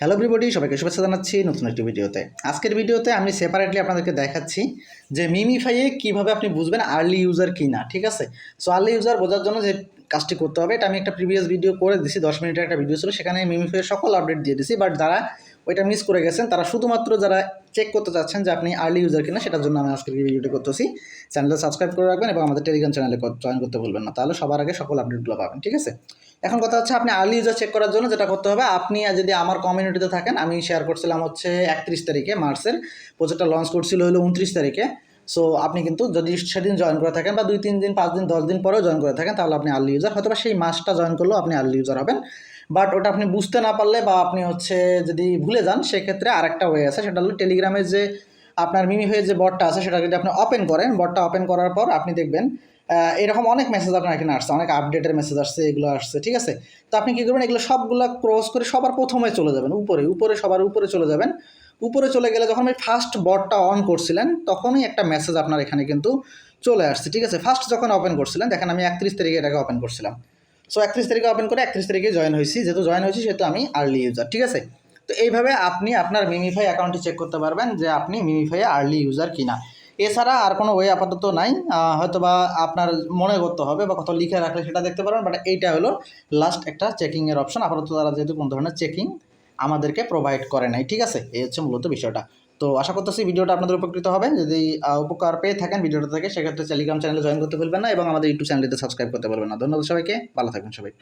Hello everybody, সবাইকে শুভেচ্ছা জানাচ্ছি নতুন একটি ভিডিওতে। আজকের ভিডিওতে আমি সেপারেটলি আপনাদেরকে দেখাচ্ছি যে মিমিফাইয়ে কীভাবে আপনি বুঝবেন আর্লি ইউজার কি না। ঠিক আছে, সো আর্লি ইউজার বোঝার জন্য যে কাজটি করতে হবে এটা আমি একটা প্রিভিয়াস ভিডিও করে দিছি, 10 মিনিটের একটা ভিডিও ছিল, সেখানে মিমিফাইয়ের সকল আপডেট দিয়ে দিছি। বাট যারা ওইটা মিস করে গেছেন তারা শুধুমাত্র যারা চেক করতে চাচ্ছেন যে আপনি আর্লি ইউজার কিনা, সেটার জন্য আমি আজকের এই ভিডিওটি করতেছি। চ্যানেলটা সাবস্ক্রাইব করে রাখবেন এবং আমাদের টেলিগ্রাম চ্যানেলে জয়েন করতে ভুলবেন না, তাহলে সবার আগে সকল আপডেটগুলো পাবেন। ঠিক আছে, এখন কথা হচ্ছে আপনি আর্লি ইউজার চেক করার জন্য যেটা করতে হবে, আপনি যদি আমার কমিউনিটিতে থাকেন, আমি শেয়ার করছিলাম হচ্ছে 31 তারিখে মার্চের, প্রজেক্টটা লঞ্চ করছিল হলো 29 তারিখে। সো আপনি কিন্তু যদি সেদিন জয়েন করে থাকেন বা 2-3 দিন 5 দিন 10 দিন পরেও জয়েন করে থাকেন, তাহলে আপনি আর্লি ইউজার, হয়তো বা সেই মাসটা জয়েন করলেও আপনি আর্লি ইউজার হবেন। বাট ওটা আপনি বুঝতে না পারলে বা আপনি হচ্ছে যদি ভুলে যান, সেক্ষেত্রে আরেকটা ওয়ে আছে, সেটা হলো টেলিগ্রামের যে আপনার মিমিফাইয়ের যে বটটা আছে সেটা যদি আপনি ওপেন করেন, বটটা ওপেন করার পর আপনি দেখবেন এরকম অনেক মেসেজ আপনার এখানে আসছে, অনেক আপডেটের মেসেজ আসছে, এগুলো আসছে। ঠিক আছে, তো আপনি কী করবেন, এগুলো সবগুলো ক্রস করে সবার প্রথমে চলে যাবেন, উপরে সবার উপরে চলে যাবেন। উপরে চলে গেলে যখন আমি ফার্স্ট বটটা অন করছিলেন তখনই একটা মেসেজ আপনার এখানে কিন্তু চলে আসছে। ঠিক আছে, ফার্স্ট যখন ওপেন করছিলেন, দেখেন আমি 31 তারিখে এটাকে ওপেন করছিলাম। সো 31 তারিখে ওপেন করে 31 তারিখে জয়েন হয়েছি, যেহেতু জয়েন হয়েছি সেহেতু আমি আর্লি ইউজার। ঠিক আছে, তো এইভাবে আপনি আপনার মিমিফাই অ্যাকাউন্টটি চেক করতে পারবেন যে আপনি মিমিফাইয়ে আর্লি ইউজার কিনা। এছাড়া আর কোনো ওয়ে আপাতত নাই, হয়তো বা আপনার মনে করতে হবে বা কোথাও লিখে রাখলে সেটা দেখতে পারবেন। বাট এইটা হলো লাস্ট একটা চেকিংয়ের অপশন, আপাতত তারা যেহেতু কোনো ধরনের চেকিং আমাদেরকে প্রোভাইড করে নাই। ঠিক আছে, এই হচ্ছে মূলত বিষয়টা। তো আশা করতেছি ভিডিওটা আপনাদের উপকৃত হবে। যদি উপকার পেয়ে থাকেন ভিডিওটা থেকে, সেক্ষেত্রে টেলিগ্রাম চ্যানেলে জয়েন করতে ভুলবেন না এবং আমাদের ইউটিউব চ্যানেলটিতে সাবস্ক্রাইব করতে পারবেন না। ধন্যবাদ সবাইকে, ভালো থাকবেন সবাই।